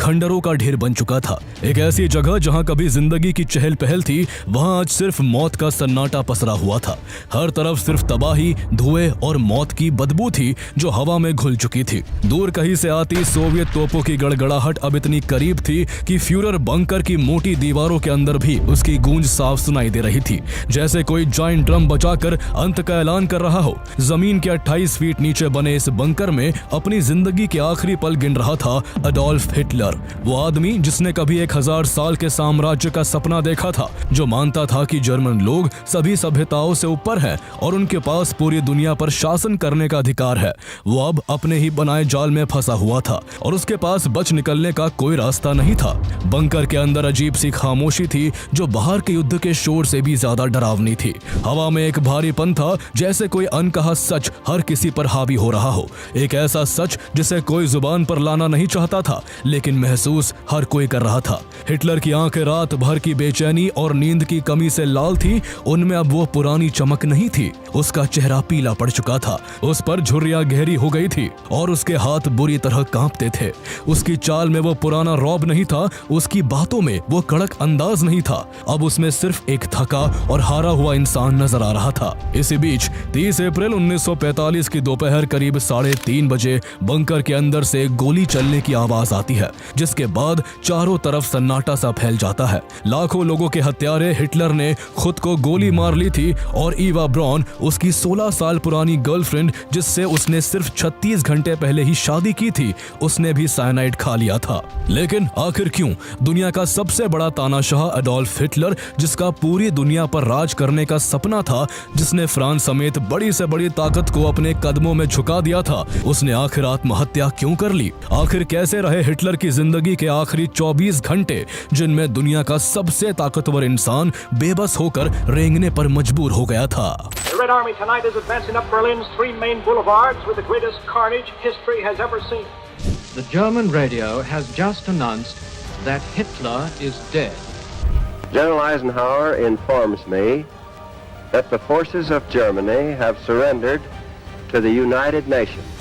खंडरों का ढेर बन चुका था। एक ऐसी जगह जहां कभी जिंदगी की चहल पहल थी, वहां आज सिर्फ मौत का सन्नाटा पसरा हुआ था। हर तरफ सिर्फ तबाही, धुएं और मौत की बदबू थी जो हवा में घुल चुकी थी। दूर कहीं से आती सोवियत तोपों की गड़गड़ाहट अब इतनी करीब थी कि फ्यूरर बंकर की मोटी दीवारों के अंदर भी उसकी गूंज साफ सुनाई दे रही थी, जैसे कोई जायंट ड्रम बजाकर अंत का ऐलान कर रहा हो। जमीन के 28 फीट नीचे बने इस बंकर में अपनी जिंदगी के आखिरी पल गिन रहा था एडोल्फ हिटलर, वो आदमी जिसने कभी 1000 साल के साम्राज्य का सपना देखा था, जो मानता था कि जर्मन लोग सभी सभ्यताओं से ऊपर हैं और उनके पास पूरी दुनिया पर शासन करने का अधिकार है। वो अब अपने ही बनाए जाल में फंसा हुआ था और उसके पास बच निकलने का कोई रास्ता नहीं था। बंकर के अंदर अजीब सी खामोशी थी जो बाहर के युद्ध के शोर से भी ज्यादा डरावनी थी। हवा में एक भारीपन था, जैसे कोई अनकहा सच हर किसी पर हावी हो रहा हो। एक ऐसा सच जिसे कोई जुबान पर लाना नहीं चाहता था, लेकिन महसूस हर कोई कर रहा था। हिटलर की आंखें रात भर की बेचैनी और नींद की कमी से लाल थी, उनमें अब वो पुरानी चमक नहीं थी। उसका चेहरा पीला पड़ चुका था, उस पर झुर्रियां गहरी हो गई थी और उसके हाथ बुरी तरह कांपते थे। उसकी चाल में वो पुराना रौब नहीं था, उसकी बातों में वो कड़क अंदाज नहीं था। अब उसमें सिर्फ एक थका और हारा हुआ इंसान नजर आ रहा था। इसी बीच 30 अप्रैल 1945 की दोपहर करीब 3:30 बजे बंकर के अंदर से गोली चलने की आवाज आती है, जिसके बाद चारों तरफ सन्नाटा सा फैल जाता है। लाखों लोगों के हत्यारे हिटलर ने खुद को गोली मार ली थी और ईवा ब्रॉन, उसकी 16 साल पुरानी गर्लफ्रेंड जिससे उसने सिर्फ 36 घंटे पहले ही शादी की थी, उसने भी साइनाइड खा लिया था। लेकिन आखिर क्यों? दुनिया का सबसे बड़ा तानाशाह एडोल्फ हिटलर, जिसका पूरी दुनिया पर राज करने का सपना था, जिसने फ्रांस समेत बड़ी से बड़ी ताकत को अपने कदमों में झुका दिया था, उसने आखिर आत्महत्या क्यों कर ली? आखिर कैसे रहे हिटलर की जिंदगी के आखिरी 24 घंटे, जिनमें दुनिया का सबसे ताकतवर इंसान बेबस होकर रेंगने पर मजबूर हो गया था। The Red Army tonight is advancing up Berlin's 3 main boulevards with the greatest carnage history has ever seen. The German radio has just announced that Hitler is dead. General Eisenhower informs me that the forces of Germany have surrendered to the United Nations.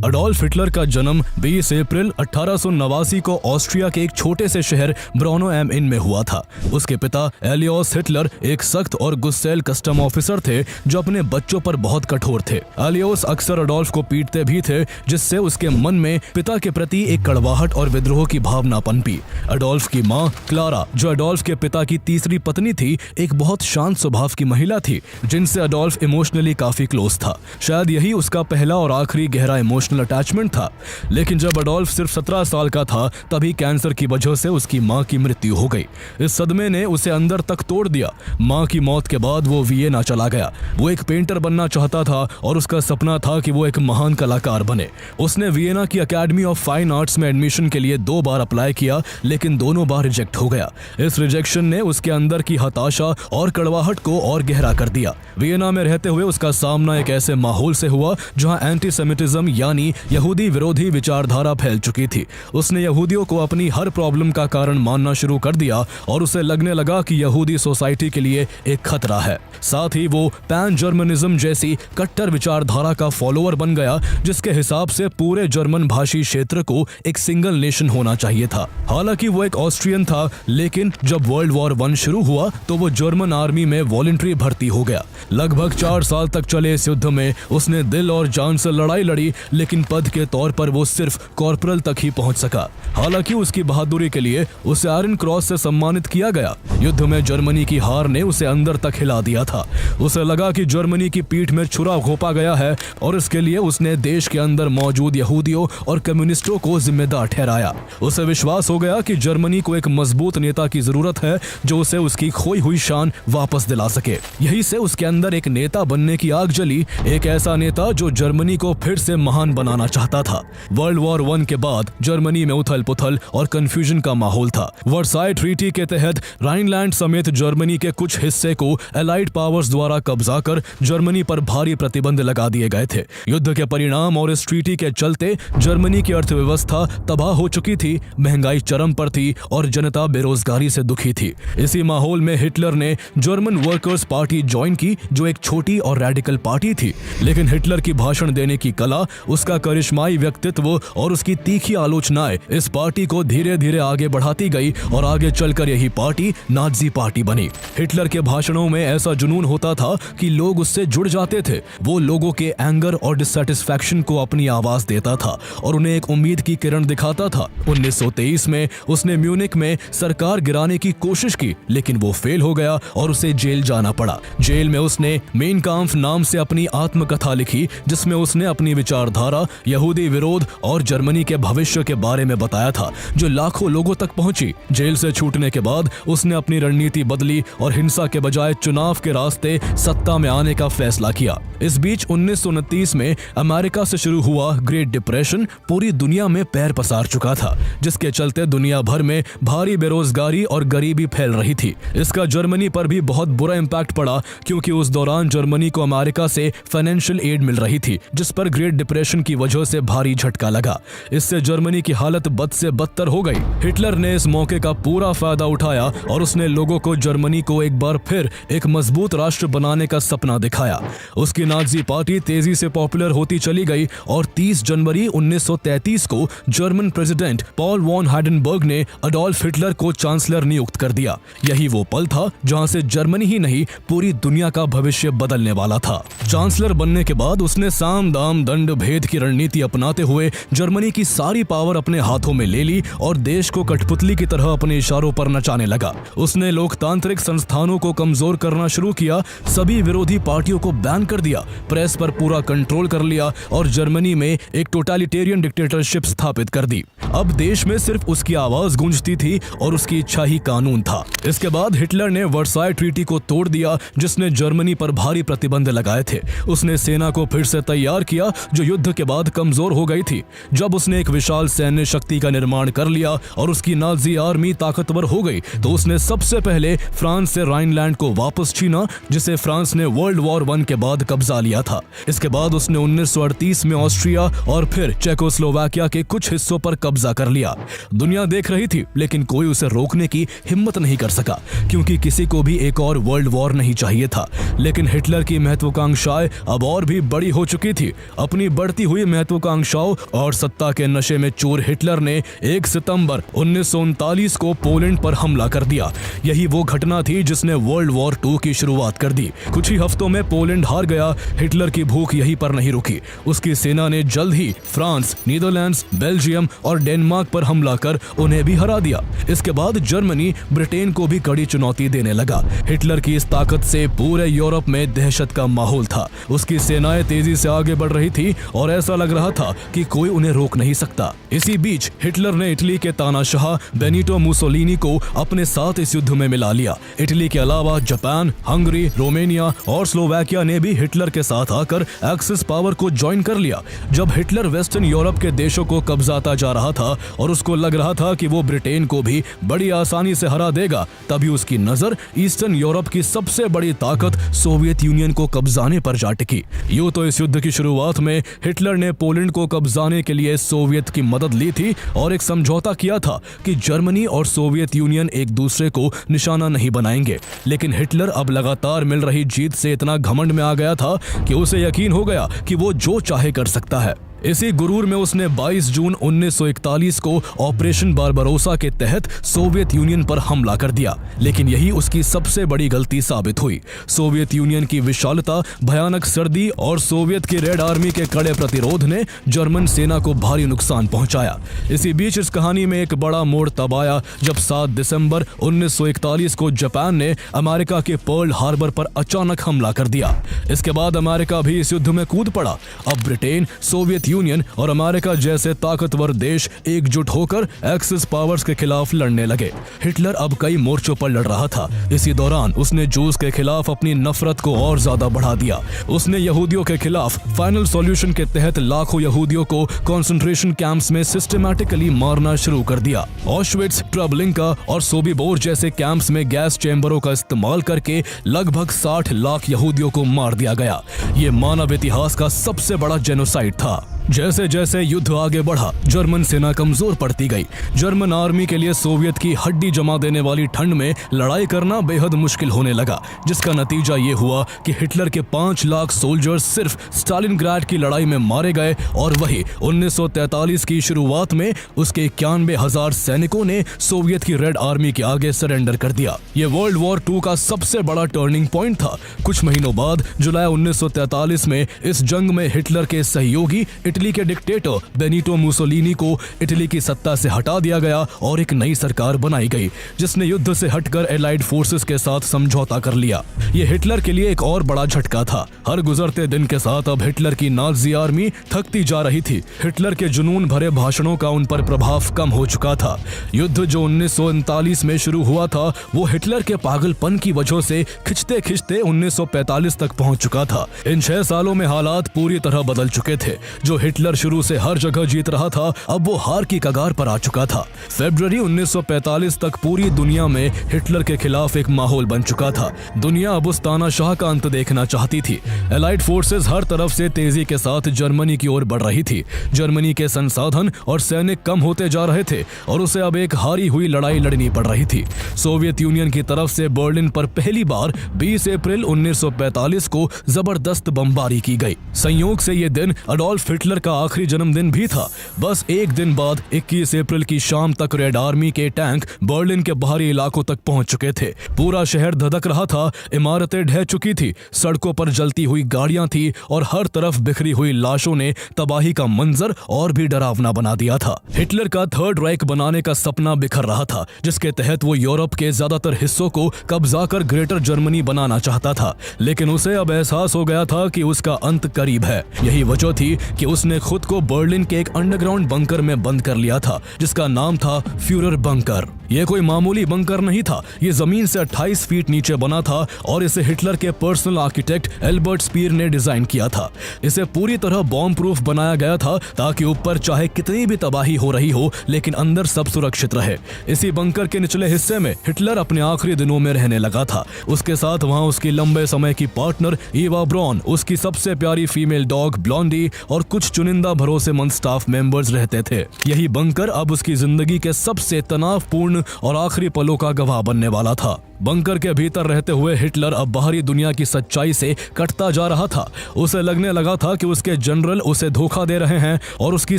Adolf Hitler का जन्म 20 अप्रैल 1889 को Austria के एक छोटे से शहर ब्रोनो M इन में हुआ था। उसके पिता एलियोस हिटलर एक सख्त और गुस्सैल कस्टम ऑफिसर थे जो अपने बच्चों पर बहुत कठोर थे। एलियोस अक्सर एडोल्फ को पीटते भी थे, जिससे उसके मन में पिता के प्रति एक कड़वाहट और विद्रोह की भावना पनपी। एडोल्फ की मां क्लारा, जो एडोल्फ के पिता की तीसरी पत्नी थी, एक बहुत शांत स्वभाव की महिला थी जिनसे एडोल्फ इमोशनली काफी क्लोज था। शायद यही उसका पहला और आखिरी गहरा इमोशनल अटैचमेंट था। लेकिन जब एडोल्फ सिर्फ 17 साल का था, तभी कैंसर की वजह से उसकी मां की मृत्यु हो गई। इस सदमे ने उसे अंदर तक तोड़ दिया। मां की मौत के बाद वो वियना चला गया। वो एक पेंटर बनना चाहता था और उसका सपना था कि वो एक महान कलाकार बने। उसने वियना की अकेडमी ऑफ फाइन आर्ट्स में एडमिशन के लिए 2 बार अप्लाई किया, लेकिन दोनों बार रिजेक्ट हो गया। इस रिजेक्शन ने उसके अंदर की हताशा और कड़वाहट को और गहरा कर दिया। वियना में रहते हुए उसका सामना एक ऐसे माहौल से हुआ जहां एंटीसेमिटिज्म यानी यहूदी विरोधी विचारधारा फैल चुकी थी। उसने यहूदियों को अपनी हर प्रॉब्लम का कारण मानना शुरू कर दिया और उसे लगने लगा कि यहूदी सोसाइटी के लिए एक खतरा है। साथ ही वो पैन जर्मनिज्म जैसी कट्टर विचारधारा का फॉलोअर बन गया, जिसके हिसाब से पूरे जर्मन भाषी क्षेत्र को एक सिंगल नेशन होना चाहिए था। हालांकि वो एक ऑस्ट्रियन था, लेकिन जब वर्ल्ड वॉर 1 शुरू हुआ तो वो जर्मन आर्मी में वॉलंटरी भर्ती हो गया। लगभग 4 साल तक चले इस युद्ध में उसने दिल और जान से लड़ाई लड़ी, लेकिन पद के तौर पर वो सिर्फ कॉर्पोरल तक ही पहुंच सका। हालांकि उसकी बहादुरी के लिए उसे आयरन क्रॉस से सम्मानित किया गया। युद्ध में जर्मनी की हार ने उसे अंदर तक हिला दिया था। उसे लगा कि जर्मनी की पीठ में छुरा घोंपा गया है और इसके लिए उसने देश के अंदर मौजूद यहूदियों और कम्युनिस्टों को जिम्मेदार ठहराया। उसे विश्वास हो गया कि जर्मनी को एक मजबूत नेता की जरूरत है जो उसे उसकी खोई हुई शान वापस दिला सके। यही से उसके अंदर एक नेता बनने की आग जली, एक ऐसा नेता जो जर्मनी को फिर से महान बनाना चाहता था। वर्ल्ड वॉर 1 के बाद जर्मनी में उथल पुथल और कंफ्यूजन का माहौल था। वर्साई ट्रीटी के तहत राइनलैंड समेत जर्मनी के कुछ हिस्से को एलाइड पावर्स द्वारा कब्जा कर जर्मनी पर भारी प्रतिबंध लगा दिए गए थे। युद्ध के परिणाम और इस ट्रीटी के चलते जर्मनी की अर्थव्यवस्था तबाह हो चुकी थी, महंगाई चरम पर थी और जनता बेरोजगारी से दुखी थी। इसी माहौल में हिटलर ने जर्मन वर्कर्स पार्टी ज्वाइन की, जो एक छोटी और रेडिकल पार्टी थी। लेकिन हिटलर की भाषण देने की कला, उसका उसका करिश्माई व्यक्तित्व और उसकी तीखी आलोचनाएं इस पार्टी को धीरे धीरे आगे बढ़ाती गई और आगे चलकर यही पार्टी नाजी पार्टी बनी। हिटलर के भाषणों में ऐसा जुनून होता था कि लोग उससे जुड़ जाते थे। वो लोगों के एंगर और डिससैटिस्फैक्शन को अपनी आवाज देता था और उन्हें एक उम्मीद की किरण दिखाता था। 1923 में उसने म्यूनिक में सरकार गिराने की कोशिश की, लेकिन वो फेल हो गया और उसे जेल जाना पड़ा। जेल में उसने मेन काम्फ नाम से अपनी आत्मकथा लिखी, जिसमें उसने अपनी विचारधारा, यहूदी विरोध और जर्मनी के भविष्य के बारे में बताया था, जो लाखों लोगों तक पहुंची। जेल से छूटने के बाद उसने अपनी रणनीति बदली और हिंसा के बजाय चुनाव के रास्ते सत्ता में आने का फैसला किया। इस बीच 1929 में अमेरिका से शुरू हुआ ग्रेट डिप्रेशन पूरी दुनिया में पैर पसार चुका था, जिसके चलते दुनिया भर में भारी बेरोजगारी और गरीबी फैल रही थी। इसका जर्मनी पर भी बहुत बुरा इम्पैक्ट पड़ा, क्योंकि उस दौरान जर्मनी को अमेरिका से फाइनेंशियल एड मिल रही थी, जिस पर ग्रेट डिप्रेशन की वजह से भारी झटका लगा। इससे जर्मनी की हालत बद से बदतर हो गई। हिटलर ने इस मौके का पूरा फायदा उठाया और उसने लोगों को जर्मनी को एक बार फिर एक मजबूत राष्ट्र बनाने का सपना दिखाया। उसकी नाजी पार्टी तेजी से पॉपुलर होती चली गई और 30 जनवरी 1933 को जर्मन प्रेसिडेंट पॉल वॉन हाइडेनबर्ग ने अडोल्फ हिटलर को चांसलर नियुक्त कर दिया। यही वो पल था जहां से जर्मनी ही नहीं, पूरी दुनिया का भविष्य बदलने वाला था। चांसलर बनने के बाद उसने साम दाम दंड भेद की रणनीति अपनाते हुए जर्मनी की सारी पावर अपने हाथों में ले ली और देश को कठपुतली की तरह अपने इशारों पर नचाने लगा। उसने लोकतांत्रिक संस्थानों को कमजोर करना शुरू किया, सभी विरोधी पार्टियों को बैन कर दिया, प्रेस पर पूरा कंट्रोल कर लिया और जर्मनी में एक टोटलिटेरियन डिक्टेटरशिप स्थापित कर दी। अब देश में सिर्फ उसकी आवाज गूंजती थी और उसकी इच्छा ही कानून था। इसके बाद हिटलर ने वर्साई ट्रीटी को तोड़ दिया, जिसने जर्मनी पर भारी प्रतिबंध लगाए थे। उसने सेना को फिर से तैयार किया, जो युद्ध के बाद कमजोर हो गई थी। जब उसने एक विशाल सैन्य शक्ति का निर्माण कर लिया और उसकी नाजी आर्मी ताकतवर हो गई, तो उसने सबसे पहले फ्रांस से राइनलैंड को वापस छीना, जिसे फ्रांस ने वर्ल्ड वॉर 1 के बाद कब्जा लिया था। इसके बाद उसने 1938 में ऑस्ट्रिया और फिर चेकोस्लोवाकिया के कुछ हिस्सों पर कब्जा कर लिया। दुनिया देख रही थी, लेकिन कोई उसे रोकने की हिम्मत नहीं कर सका, क्योंकि किसी को भी एक और वर्ल्ड वॉर नहीं चाहिए था। लेकिन हिटलर की महत्वाकांक्षाएं अब और भी बड़ी हो चुकी थी। अपनी बढ़ती हुई महत्वाकांक्षाओं और सत्ता के नशे में चूर हिटलर ने 1 सितंबर 1939 को पोलैंड पर हमला कर दिया। यही वो घटना थी जिसने वर्ल्ड वॉर 2 की शुरुआत कर दी। कुछ ही हफ्तों में पोलैंड हार गया। हिटलर की भूख यहीं पर नहीं रुकी। उसकी सेना ने जल्द ही फ्रांस, नीदरलैंड्स, बेल्जियम और डेनमार्क पर हमला कर उन्हें भी हरा दिया। इसके बाद जर्मनी ब्रिटेन को भी कड़ी चुनौती देने लगा। हिटलर की इस ताकत से पूरे यूरोप में दहशत का माहौल था। उसकी सेनाएं तेजी से आगे बढ़ रही थी और ऐसा लग रहा था कि कोई उन्हें रोक नहीं सकता। इसी बीच हिटलर ने इटली के तानाशाह बेनिटो मुसोलिनी को अपने साथ इस युद्ध में मिला लिया। इटली के अलावा जापान, हंगरी, रोमानिया और स्लोवाकिया ने भी हिटलर के साथ आकर एक्सिस पावर को ज्वाइन कर लिया। जब हिटलर वेस्टर्न यूरोप के देशों को कब्जाता जा रहा था और उसको लग रहा था कि वो ब्रिटेन को भी बड़ी आसानी से हरा देगा, तभी उसकी नजर ईस्टर्न यूरोप की सबसे बड़ी ताकत सोवियत यूनियन को कब्जाने पर जा टिकी। यूं तो इस युद्ध की शुरुआत में हिटलर ने पोलैंड को कब्जाने के लिए सोवियत की मदद ली थी और एक समझौता किया था कि जर्मनी और सोवियत यूनियन एक दूसरे को निशाना नहीं बनाएंगे। लेकिन हिटलर अब लगातार मिल रही जीत से इतना घमंड में आ गया था कि उसे यकीन हो गया कि वो जो चाहे कर सकता है। इसी गुरूर में उसने 22 जून 1941 को ऑपरेशन बारबरोसा के तहत सोवियत यूनियन पर हमला कर दिया। लेकिन यही उसकी सबसे बड़ी गलती साबित हुई। सोवियत यूनियन की विशालता, भयानक सर्दी और सोवियत की रेड आर्मी के कड़े प्रतिरोध ने जर्मन सेना को भारी नुकसान पहुंचाया। इसी बीच इस कहानी में एक बड़ा मोड़ तब आया जब 7 दिसंबर 1941 को जापान ने अमेरिका के पर्ल हार्बर पर अचानक हमला कर दिया। इसके बाद अमेरिका भी इस युद्ध में कूद पड़ा। अब ब्रिटेन, सोवियत यूनियन और अमेरिका जैसे ताकतवर देश एकजुट होकर एक्सिस पावर्स के खिलाफ लड़ने लगे। हिटलर अब कई मोर्चों पर लड़ रहा था। इसी दौरान उसने जूस के खिलाफ अपनी नफरत को और ज्यादा बढ़ा दिया। उसने यहूदियों के खिलाफ फाइनल सॉल्यूशन के तहत लाखों यहूदियों को कंसंट्रेशन कैंप्स में सिस्टमैटिकली मारना शुरू कर दिया। ऑश्विट्ज, ट्रेबलिंका और सोबिबोर जैसे कैंप्स में गैस चैम्बरों का इस्तेमाल करके लगभग 60 लाख यहूदियों को मार दिया गया। ये मानव इतिहास का सबसे बड़ा जेनोसाइड था। जैसे जैसे युद्ध आगे बढ़ा, जर्मन सेना कमजोर पड़ती गई। जर्मन आर्मी के लिए सोवियत की हड्डी जमा देने वाली ठंड में लड़ाई करना बेहद मुश्किल होने लगा, जिसका नतीजा ये हुआ कि हिटलर के 5 लाख सोल्जर्स सिर्फ स्टालिनग्राड की लड़ाई में मारे गए और वही 1943 की शुरुआत में उसके 91,000 सैनिकों ने सोवियत की रेड आर्मी के आगे सरेंडर कर दिया। ये वर्ल्ड वॉर 2 का सबसे बड़ा टर्निंग पॉइंट था। कुछ महीनों बाद जुलाई 1943 में इस जंग में हिटलर के सहयोगी इटली के डिक्टेटर बेनिटो मुसोलिनी को इटली की सत्ता से हटा दिया गया और एक नई सरकार बनाई गई, जिसने युद्ध से हटकर एलाइड फोर्सेस के साथ समझौता कर लिया। ये हिटलर के लिए एक और बड़ा झटका था। हर गुजरते दिन के साथ अब हिटलर की नाज़ी आर्मी थकती जा रही थी। हिटलर के जुनून भरे भाषणों का उन पर प्रभाव कम हो चुका था। युद्ध जो 1939 में शुरू हुआ था, वो हिटलर के पागलपन की वजह से खिंचते खिंचते 1945 तक पहुंच चुका था। इन 6 सालों में हालात पूरी तरह बदल चुके थे। जो हिटलर शुरू से हर जगह जीत रहा था, अब वो हार की कगार पर आ चुका था। फरवरी 1945 तक पूरी दुनिया में हिटलर के खिलाफ एक माहौल बन चुका था। दुनिया अब उस तानाशाह का अंत देखना चाहती थी। एलाइड फोर्सेस हर तरफ से तेजी के साथ जर्मनी की ओर बढ़ रही थी। जर्मनी के संसाधन और सैनिक कम होते जा रहे थे और उसे अब एक हारी हुई लड़ाई लड़नी पड़ रही थी। सोवियत यूनियन की तरफ से बर्लिन पर पहली बार 20 अप्रैल 1945 को जबरदस्त बमबारी की गई। संयोग से ये दिन अडोल्फ हिटलर का आखिरी जन्मदिन भी था। बस एक दिन बाद 21 अप्रैल की शाम तक रेड आर्मी के टैंक बर्लिन के बाहरी इलाकों तक पहुंच चुके थे। पूरा शहर धधक रहा था, इमारतें ढह चुकी थी, सड़कों पर जलती हुई गाड़ियां थी और हर तरफ बिखरी हुई लाशों ने तबाही का मंजर और भी डरावना बना दिया था। हिटलर का थर्ड राइक बनाने का सपना बिखर रहा था, जिसके तहत वो यूरोप के ज्यादातर हिस्सों को कब्जा कर ग्रेटर जर्मनी बनाना चाहता था। लेकिन उसे अब एहसास हो गया था कि उसका अंत करीब है। यही वजह थी कि उसने खुद को बर्लिन के एक अंडरग्राउंड बंकर में बंद कर लिया था, जिसका नाम था फ्यूरर बंकर। यह कोई मामूली बंकर नहीं था, ये जमीन से 28 फीट नीचे बना था और इसे हिटलर के पर्सनल आर्किटेक्ट एल्बर्ट स्पीर ने डिजाइन किया था। इसे पूरी तरह बॉम्ब प्रूफ बनाया गया था ताकि ऊपर चाहे कितनी भी तबाही हो रही हो, लेकिन अंदर सब सुरक्षित रहे। इसी बंकर के निचले हिस्से में हिटलर अपने आखिरी दिनों में रहने लगा था। उसके साथ वहां उसकी लंबे समय की पार्टनर ईवा ब्रॉन, उसकी सबसे प्यारी फीमेल डॉग ब्लॉन्डी और कुछ चुनिंदा भरोसेमंद स्टाफ मेंबर्स रहते थे। यही बंकर अब उसकी जिंदगी के सबसे तनावपूर्ण और आखिरी पलों का गवाह बनने वाला था। बंकर के भीतर रहते हुए हिटलर अब बाहरी दुनिया की सच्चाई से कटता जा रहा था। उसे लगने लगा था कि उसके जनरल उसे धोखा दे रहे हैं और उसकी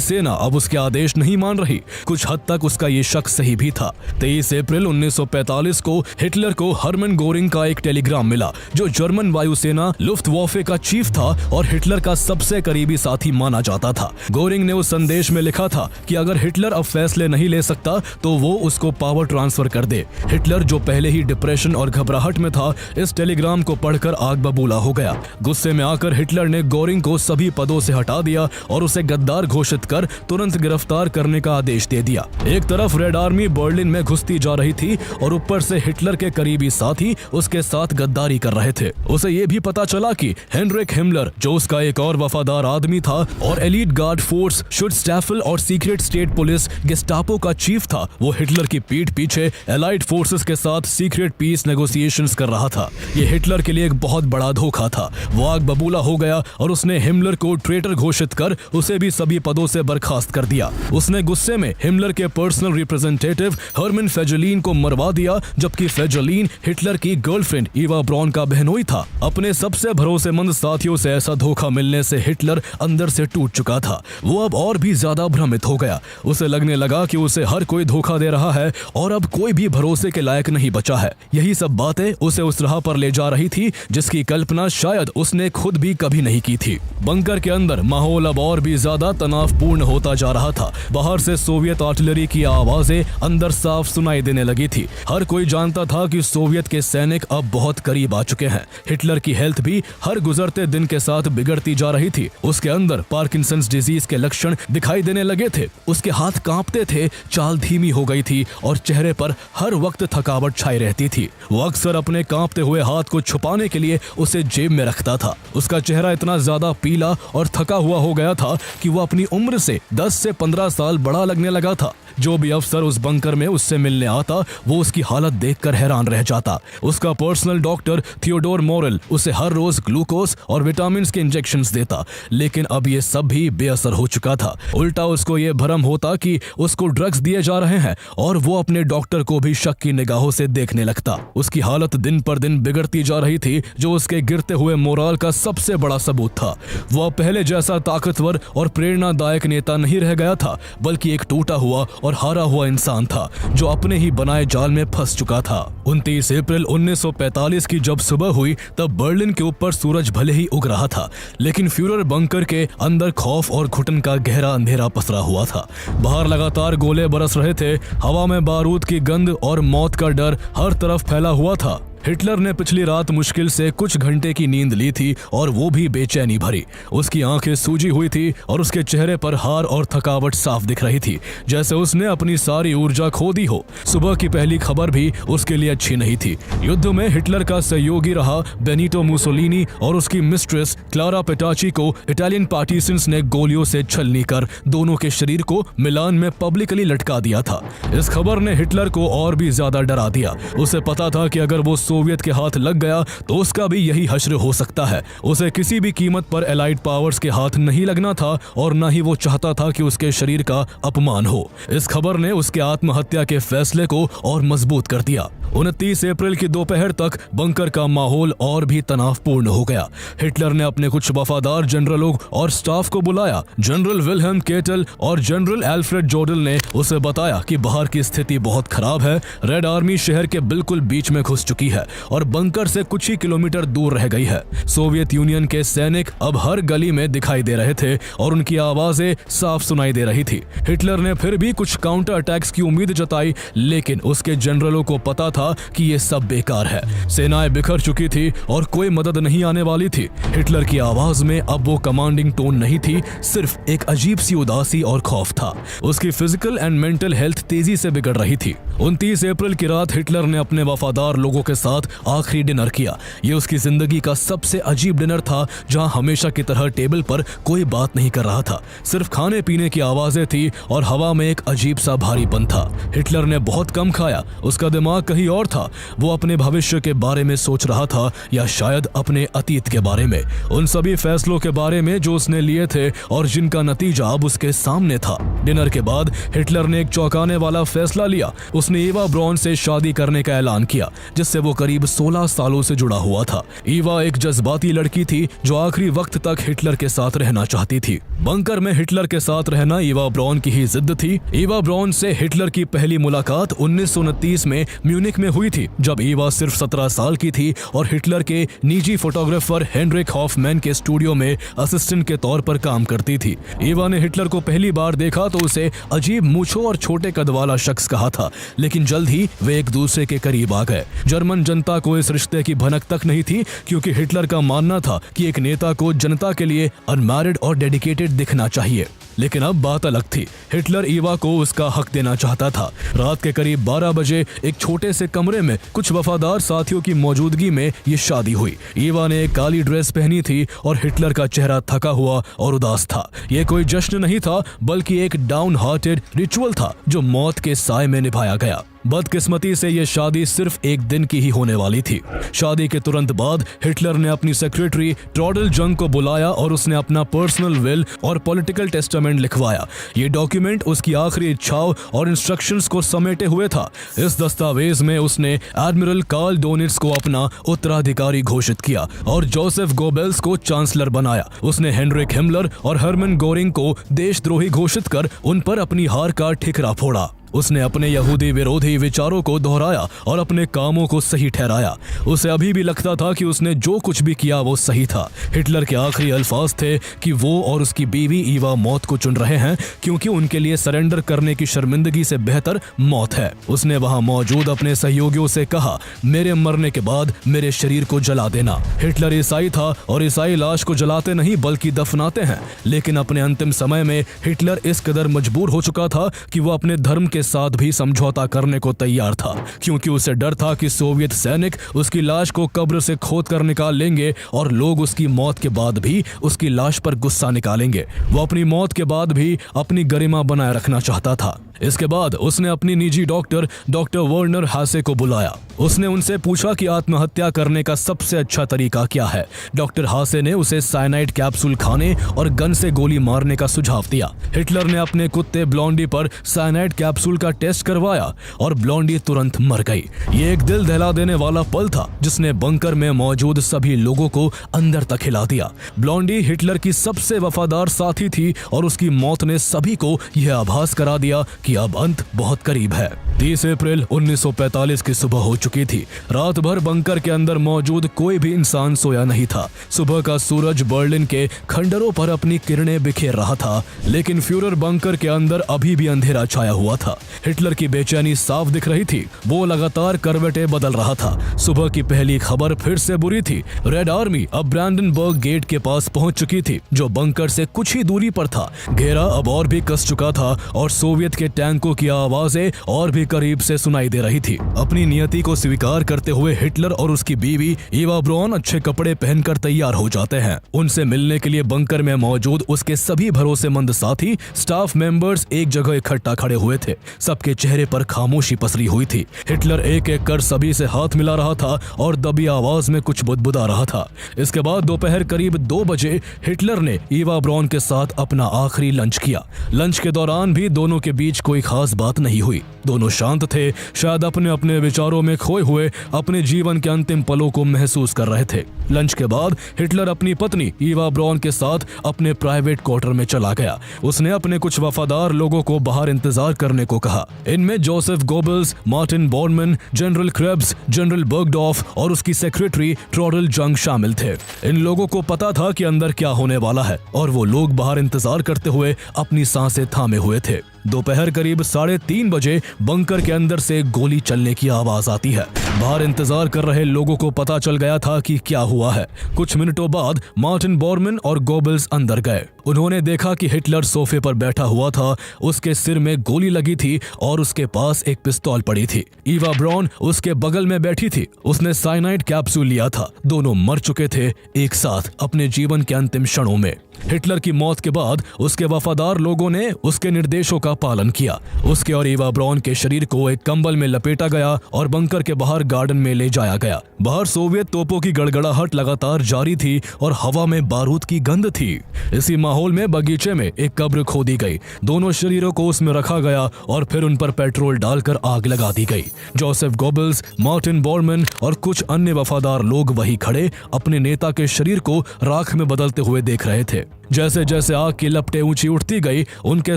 सेना अब उसके आदेश नहीं मान रही। कुछ हद तक उसका ये शक सही भी था। 23 अप्रैल 1945 को हिटलर को हरमन गोरिंग का एक टेलीग्राम मिला, जो जर्मन वायुसेना लुफ्टवाफे का चीफ था और हिटलर का सबसे करीबी साथी माना जाता था। गोरिंग ने उस संदेश में लिखा था कि अगर हिटलर अब फैसले नहीं ले सकता तो वो उसको पावर ट्रांसफर कर दे। हिटलर, जो पहले ही डिप्रेशन और घबराहट में था, इस टेलीग्राम को पढ़कर आग बबूला हो गया। गुस्से में आकर हिटलर ने गोरिंग को सभी पदों से हटा दिया और उसे गद्दार घोषित कर तुरंत गिरफ्तार करने का आदेश दे दिया। एक तरफ रेड आर्मी बर्लिन में घुसती जा रही थी और ऊपर से हिटलर के करीबी साथी उसके साथ गद्दारी कर रहे थे। उसे ये भी पता चला कि हेनरिक हिमलर, जो उसका एक और वफादार आदमी था और एलीट गार्ड फोर्स शुट्स्टाफल और सीक्रेट स्टेट पुलिस गेस्टापो का चीफ था, वो हिटलर की पीठ पीछे एलाइड फोर्सेस के साथ सीक्रेट पीस नेगोशिएशंस कर रहा था। ये हिटलर के लिए एक बहुत बड़ा धोखा था। वो आग बबूला हो गया और उसने हिमलर को ट्रेटर घोषित कर उसे भी सभी पदों से बर्खास्त कर दिया। उसने गुस्से में हिमलर के पर्सनल रिप्रेजेंटेटिव हरमन फेजलीन को मरवा दिया, जबकि फेजलीन हिटलर की गर्लफ्रेंड ईवा ब्रॉन का बहनोई था। अपने सबसे भरोसेमंद साथियों से ऐसा धोखा मिलने से हिटलर अंदर से टूट चुका था। वो अब और भी ज्यादा भ्रमित हो गया। उसे लगने लगा कि उसे हर कोई धोखा दे रहा है और अब कोई भी भरोसे के लायक नहीं बचा है। यही सब बातें उसे उस राह पर ले जा रही थी जिसकी कल्पना शायद उसने खुद भी कभी नहीं की थी। बंकर के अंदर माहौल अब और भी ज्यादा तनावपूर्ण होता जा रहा था। बाहर से सोवियत आर्टिलरी की आवाजें अंदर साफ सुनाई देने लगी थी। हर कोई जानता था कि सोवियत के सैनिक अब बहुत करीब आ चुके हैं। हिटलर की हेल्थ भी हर गुजरते दिन के साथ बिगड़ती जा रही थी। उसके अंदर पार्किंसंस डिजीज के लक्षण दिखाई देने लगे थे। उसके हाथ कांपते थे, चाल धीमी हो गई थी और चेहरे पर हर वक्त थकावट छाई रहती थी। थी। वो अक्सर अपने कांपते हुए हाथ को छुपाने के लिए उसे जेब में रखता था। उसका चेहरा इतना ज्यादा पीला और थका हुआ हो गया था कि वो अपनी उम्र से 10 से 15 साल बड़ा लगने लगा था। जो भी अफसर उस बंकर में उससे मिलने आता वो उसकी हालत देखकर हैरान रह जाता। उसका पर्सनल डॉक्टर थियोडोर मोरेल उसे हर रोज ग्लूकोज और विटामिन के इंजेक्शंस देता, लेकिन अब ये सब भी बेअसर हो चुका था। उल्टा उसको ये भ्रम होता कि उसको ड्रग्स दिए जा रहे हैं और वो अपने डॉक्टर को भी शक की निगाहों से देखने लगता। उसकी हालत दिन पर दिन बिगड़ती जा रही थी, जो उसके गिरते हुए मोराल का सबसे बड़ा सबूत था। वो अब पहले जैसा ताकतवर और प्रेरणादायक नेता नहीं रह गया था, बल्कि एक टूटा हुआ और हारा हुआ इंसान था जो अपने ही बनाए जाल में फंस चुका था। 29 अप्रैल 1945 की जब सुबह हुई तब बर्लिन के ऊपर सूरज भले ही उग रहा था, लेकिन फ्यूरर बंकर के अंदर खौफ और घुटन का गहरा अंधेरा पसरा हुआ था। बाहर लगातार गोले बरस रहे थे, हवा में बारूद की गंध और मौत का डर हर तरफ फैला हुआ था। हिटलर ने पिछली रात मुश्किल से कुछ घंटे की नींद ली थी और वो भी बेचैनी भरी। उसकी आंखें सूजी हुई थी और उसके चेहरे पर हार और थकावट साफ दिख रही थी, जैसे उसने अपनी सारी ऊर्जा खो दी हो। सुबह की पहली खबर भी उसके लिए अच्छी नहीं थी। युद्ध में हिटलर का सहयोगी रहा बेनिटो मुसोलिनी और उसकी मिस्ट्रेस क्लारा पेटाची को इटालियन पार्टीजन्स ने गोलियों से छलनी कर दोनों के शरीर को मिलान में पब्लिकली लटका दिया था। इस खबर ने हिटलर को और भी ज्यादा डरा दिया। उसे पता था कि अगर वो सोवियत के हाथ लग गया तो उसका भी यही हश्र हो सकता है। उसे किसी भी कीमत पर एलाइड पावर्स के हाथ नहीं लगना था और न ही वो चाहता था कि उसके शरीर का अपमान हो। इस खबर ने उसके आत्महत्या के फैसले को और मजबूत कर दिया। 29 अप्रैल की दोपहर तक बंकर का माहौल और भी तनावपूर्ण हो गया। हिटलर ने अपने कुछ वफादार जनरलों और स्टाफ को बुलाया। जनरल विल्हेम केटल और जनरल एल्फ्रेड जोडल ने उसे बताया कि बाहर की स्थिति बहुत खराब है। रेड आर्मी शहर के बिल्कुल बीच में घुस चुकी है और बंकर से कुछ ही किलोमीटर दूर रह गई है। सोवियत यूनियन के सैनिक अब हर गली में दिखाई दे रहे थे और उनकी आवाजें साफ सुनाई दे रही थी। हिटलर ने फिर भी कुछ काउंटर अटैक्स की उम्मीद जताई, लेकिन उसके जनरलों को पता था कि ये सब बेकार है। सेनाएं बिखर चुकी थी और कोई मदद नहीं आने वाली थी। हिटलर की आवाज में अब वो कमांडिंग टोन नहीं थी, सिर्फ एक अजीब सी उदासी और खौफ था। उसकी फिजिकल एंड मेंटल हेल्थ तेजी से बिगड़ रही थी। 29 अप्रैल की रात हिटलर ने अपने वफादार लोगों के साथ आखिरी डिनर किया। ये उसकी जिंदगी का सबसे अजीब डिनर था, जहां हमेशा की तरह टेबल पर कोई बात नहीं कर रहा था, सिर्फ खाने पीने की आवाजें थी और हवा में एक अजीब सा भारीपन था। हिटलर ने बहुत कम खाया, उसका दिमाग कहीं और था। वो अपने भविष्य के बारे में सोच रहा था या शायद अपने अतीत के बारे में, उन सभी फैसलों के बारे में जो उसने लिए थे और जिनका नतीजा अब उसके सामने था। डिनर के बाद हिटलर ने एक चौंकाने वाला फैसला लिया। उसने ईवा ब्रॉन से शादी करने का ऐलान किया, जिससे वो करीब 16 सालों से जुड़ा हुआ था। ईवा एक जज्बाती लड़की थी जो आखिरी वक्त तक हिटलर के साथ रहना चाहती थी। बंकर में हिटलर के साथ रहना ईवा ब्रॉन की ही जिद थी। ईवा ब्रॉन से हिटलर की पहली मुलाकात 1929 में म्यूनिक में हुई थी, जब ईवा सिर्फ 17 साल की थी और हिटलर के निजी फोटोग्राफर हेनरिक हॉफमैन के स्टूडियो में असिस्टेंट के तौर पर काम करती थी। ईवा ने हिटलर को पहली बार देखा तो उसे अजीब मूंछों और छोटे कद वाला शख्स कहा था, लेकिन जल्द ही वे एक दूसरे के करीब आ गए। जर्मन जनता को इस रिश्ते की भनक तक नहीं थी, क्योंकि हिटलर का मानना था कि एक नेता को जनता के लिए अनमैरिड और डेडिकेटेड दिखना चाहिए। लेकिन अब बात अलग थी। हिटलर ईवा को उसका हक देना चाहता था। रात के करीब 12 बजे एक छोटे से कमरे में कुछ वफादार साथियों की मौजूदगी में ये शादी हुई। ईवा ने एक काली ड्रेस पहनी थी और हिटलर का चेहरा थका हुआ और उदास था। ये कोई जश्न नहीं था, बल्कि एक डाउन हार्टेड रिचुअल था जो मौत के साए में निभाया गया। बदकिस्मती से यह शादी सिर्फ एक दिन की ही होने वाली थी। शादी के तुरंत बाद हिटलर ने अपनी सेक्रेटरी ट्रॉडल जंग को बुलाया और उसने अपना पर्सनल विल और पॉलिटिकल टेस्टामेंट लिखवाया। ये डॉक्यूमेंट उसकी आखिरी इच्छाओं और इंस्ट्रक्शंस को समेटे हुए था। इस दस्तावेज में उसने एडमिरल कार्ल डोनिट्ज को अपना उत्तराधिकारी घोषित किया और जोसेफ गोबेल्स को चांसलर बनाया। उसने हेनरिक हिमलर और हरमन गोरिंग को देशद्रोही घोषित कर उन पर अपनी हार का ठिकरा फोड़ा। उसने अपने यहूदी विरोधी विचारों को दोहराया और अपने कामों को सही ठहराया। उसे अभी भी लगता था कि उसने जो कुछ भी किया वो सही था। हिटलर के आखिरी अल्फाज थे कि वो और उसकी बीवी ईवा मौत को चुन रहे हैं, क्योंकि उनके लिए सरेंडर करने की शर्मिंदगी से बेहतर मौत है। उसने वहां मौजूद अपने सहयोगियों से कहा, मेरे मरने के बाद मेरे शरीर को जला देना। हिटलर ईसाई था और ईसाई लाश को जलाते नहीं बल्कि दफनाते हैं, लेकिन अपने अंतिम समय में हिटलर इस कदर मजबूर हो चुका था कि वो अपने धर्म के के साथ भी समझौता करने को तैयार था, क्योंकि उसे डर था कि सोवियत सैनिक उसकी लाश को कब्र से खोदकर निकाल लेंगे और लोग उसकी मौत के बाद भी उसकी लाश पर गुस्सा निकालेंगे। वो अपनी मौत के बाद भी अपनी गरिमा बनाए रखना चाहता था। इसके बाद उसने अपनी निजी डॉक्टर वर्नर हासे को बुलाया। उसने उनसे पूछा कि आत्महत्या करने का सबसे अच्छा तरीका क्या है। डॉक्टर हासे ने उसे साइनाइड कैप्सूल खाने और गन से गोली मारने का सुझाव दिया। हिटलर ने अपने कुत्ते ब्लॉन्डी पर साइनाइड कैप्सूल का टेस्ट करवाया और ब्लॉन्डी तुरंत मर गई। ये एक दिल दहला देने वाला पल था जिसने बंकर में मौजूद सभी लोगों को अंदर तक हिला दिया। ब्लॉन्डी हिटलर की सबसे वफादार साथी थी और उसकी मौत ने सभी को यह आभास करा दिया कि अब अंत बहुत करीब है। 30 अप्रैल 1945 की सुबह हो चुकी थी। रात भर बंकर के अंदर मौजूद कोई भी इंसान सोया नहीं था। सुबह का सूरज बर्लिन के खंडरों पर अपनी किरणें बिखेर रहा था, लेकिन फ्यूरर बंकर के अंदर अभी भी अंधेरा छाया हुआ था। हिटलर की बेचैनी साफ दिख रही थी। वो लगातार करवटें बदल रहा था। सुबह की पहली खबर फिर से बुरी थी। रेड आर्मी अब ब्रांडनबर्ग गेट के पास पहुंच चुकी थी, जो बंकर से कुछ ही दूरी पर था। घेरा अब और भी कस चुका था और सोवियत के टैंकों की आवाजें और भी करीब से सुनाई दे रही थी। अपनी नियति को स्वीकार करते हुए हिटलर और उसकी बीवी ईवा ब्रॉन अच्छे कपड़े पहनकर तैयार हो जाते हैं। उनसे मिलने के लिए बंकर में मौजूद उसके सभी भरोसेमंद साथी स्टाफ मेंबर्स एक जगह इकट्ठा खड़े हुए थे। सबके चेहरे पर खामोशी पसरी हुई थी। हिटलर एक एक कर सभी से हाथ मिला रहा था और दबी आवाज में कुछ बुदबुदा रहा था। इसके बाद दोपहर करीब 2 बजे हिटलर ने ईवा ब्रॉन के साथ अपना आखिरी लंच किया। लंच के दौरान भी दोनों के बीच कोई खास बात नहीं हुई। दोनों शांत थे, शायद अपने अपने विचारों में खोए हुए अपने जीवन के अंतिम पलों को महसूस कर रहे थे। लंच के बाद हिटलर अपनी पत्नी ईवा ब्रॉन के साथ अपने प्राइवेट क्वार्टर में चला गया। उसने अपने कुछ वफादार लोगों को बाहर इंतजार करने को कहा। इनमें Joseph Goebbels, Martin Bormann, General Krebs, General Burgdorf और उसकी सेक्रेटरी ट्रॉडल जंग शामिल थे। इन लोगों को पता था कि अंदर क्या होने वाला है और वो लोग बाहर इंतजार करते हुए अपनी सांसें थामे हुए थे। दोपहर करीब 3:30 बजे बंकर के अंदर से गोली चलने की आवाज आती है। बाहर इंतजार कर रहे लोगों को पता चल गया था कि क्या हुआ है। कुछ मिनटों बाद मार्टिन बॉर्नमैन और गोबल्स अंदर गए। उन्होंने देखा कि हिटलर सोफे पर बैठा हुआ था। उसके सिर में गोली लगी थी और उसके पास एक पिस्तौल पड़ी थी। ईवा ब्रॉन उसके बगल में बैठी थी। उसने साइनाइड कैप्सूल लिया था। दोनों मर चुके थे एक साथ अपने जीवन के अंतिम क्षणों में। हिटलर की मौत के बाद उसके वफादार लोगों ने उसके निर्देशों का पालन किया। उसके और ईवा ब्रॉन के शरीर को एक कंबल में लपेटा गया और बंकर के बाहर गार्डन में ले जाया गया। बाहर सोवियत तोपों की गड़गड़ाहट लगातार जारी थी और हवा में बारूद की गंध थी। इसी माहौल में बगीचे में एक कब्र खोदी गई। दोनों शरीरों को उसमें रखा गया और फिर उन पर पेट्रोल डालकर आग लगा दी गई। जोसेफ गोबल्स, मार्टिन बॉर्नमैन और कुछ अन्य वफादार लोग वहीं खड़े अपने नेता के शरीर को राख में बदलते हुए देख रहे थे। जैसे जैसे आग की लपटें ऊंची उठती गई, उनके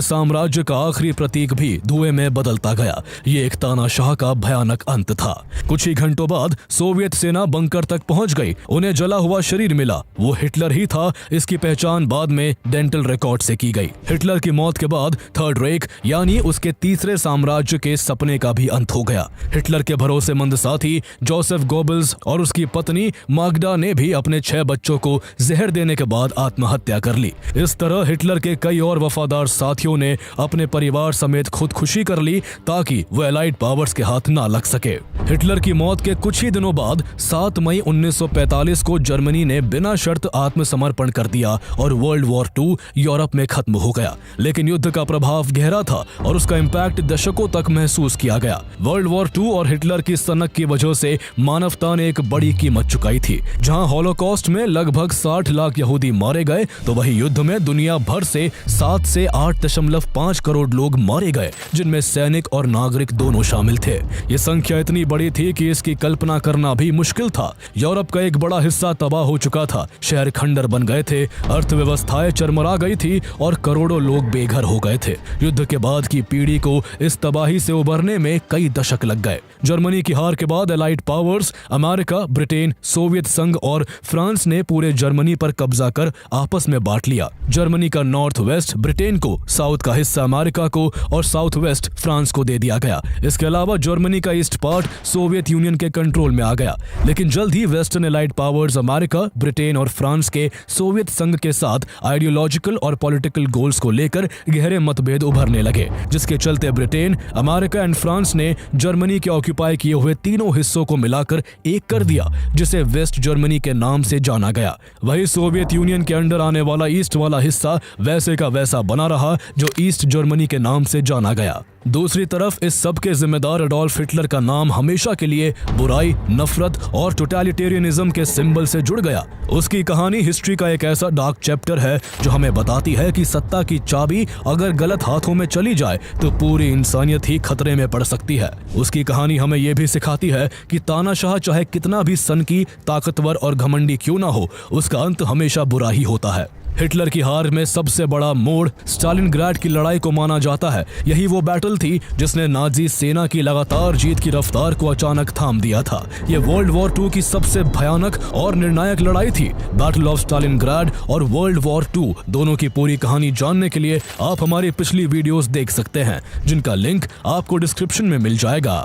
साम्राज्य का आखिरी प्रतीक भी धुएं में बदलता गया। ये एक तानाशाह का भयानक अंत था। कुछ ही घंटों बाद सोवियत सेना बंकर तक पहुंच गई। उन्हें जला हुआ शरीर मिला। वो हिटलर ही था। इसकी पहचान बाद में डेंटल रिकॉर्ड से की गई। हिटलर की मौत के बाद थर्ड रेख यानी उसके तीसरे साम्राज्य के सपने का भी अंत हो गया। हिटलर के भरोसेमंद साथी जोसेफ गोबल्स और उसकी पत्नी माग्डा ने भी अपने 6 बच्चों को जहर देने के बाद आत्महत्या कर ली। इस तरह हिटलर के कई और वफादार साथियों ने अपने परिवार समेत खुदकुशी कर ली ताकि वो एलाइड पावर्स के हाथ ना लग सके। हिटलर की मौत के कुछ ही दिनों बाद 7 मई 1945 को जर्मनी ने बिना शर्त आत्मसमर्पण कर दिया और वर्ल्ड वॉर 2 यूरोप में खत्म हो गया। लेकिन युद्ध का प्रभाव गहरा था और उसका इम्पैक्ट दशकों तक महसूस किया गया। वर्ल्ड वॉर 2 और हिटलर की सनक की वजह से मानवता ने एक बड़ी कीमत चुकाई थी। जहां हॉलोकॉस्ट में लगभग 60 लाख यहूदी मारे गए, तो वही युद्ध में दुनिया भर से 7 से 8.5 करोड़ लोग मारे गए, जिनमें सैनिक और नागरिक दोनों शामिल थे। ये संख्या इतनी बड़ी थी कि इसकी कल्पना करना भी मुश्किल था। यूरोप का एक बड़ा हिस्सा तबाह हो चुका था। शहर खंडर बन गए थे, अर्थव्यवस्थाएं चरमरा गई थी और करोड़ों लोग बेघर हो गए थे। युद्ध के बाद की पीढ़ी को इस तबाही से उबरने में कई दशक लग गए। जर्मनी की हार के बाद allied powers America, Britain, Soviet संघ और फ्रांस ने पूरे जर्मनी पर कब्जा कर आपस में बांट लिया। जर्मनी का नॉर्थ वेस्ट ब्रिटेन को, साउथ का हिस्सा अमेरिका को और साउथ वेस्ट फ्रांस को दे दिया गया। इसके अलावा जर्मनी का ईस्ट पार्ट सोवियत यूनियन के कंट्रोल में आ गया। लेकिन जल्द ही western allied powers America, Britain और फ्रांस के सोवियत संघ के साथ आइडियोलॉजी आइडियोलॉजिकल और पॉलिटिकल गोल्स को लेकर गहरे मतभेद उभरने लगे, जिसके चलते ब्रिटेन, अमेरिका एंड फ्रांस ने जर्मनी के ऑक्यूपाई किए हुए तीनों हिस्सों को मिलाकर एक कर दिया, जिसे वेस्ट जर्मनी के नाम से जाना गया। वही सोवियत यूनियन के अंडर आने वाला ईस्ट वाला हिस्सा वैसे का वैसा बना रहा, जो ईस्ट जर्मनी के नाम से जाना गया। दूसरी तरफ इस सब के जिम्मेदार एडोल्फ हिटलर का नाम हमेशा के लिए बुराई, नफरत और टोटलिटेरियनिज्म के सिंबल से जुड़ गया। उसकी कहानी हिस्ट्री का एक ऐसा डार्क चैप्टर है जो हमें बताती है कि सत्ता की चाबी अगर गलत हाथों में चली जाए तो पूरी इंसानियत ही खतरे में पड़ सकती है। उसकी कहानी हमें यह भी सिखाती है कि तानाशाह चाहे कितना भी सनकी, ताकतवर और घमंडी क्यों ना हो, उसका अंत हमेशा बुरा ही होता है। हिटलर की हार में सबसे बड़ा मोड़ स्टालिनग्राड की लड़ाई को माना जाता है। यही वो बैटल थी जिसने नाजी सेना की लगातार जीत की रफ्तार को अचानक थाम दिया था। ये वर्ल्ड वॉर 2 की सबसे भयानक और निर्णायक लड़ाई थी। बैटल ऑफ स्टालिनग्राड और वर्ल्ड वॉर 2 दोनों की पूरी कहानी जानने के लिए आप हमारी पिछली वीडियोस देख सकते हैं, जिनका लिंक आपको डिस्क्रिप्शन में मिल जाएगा।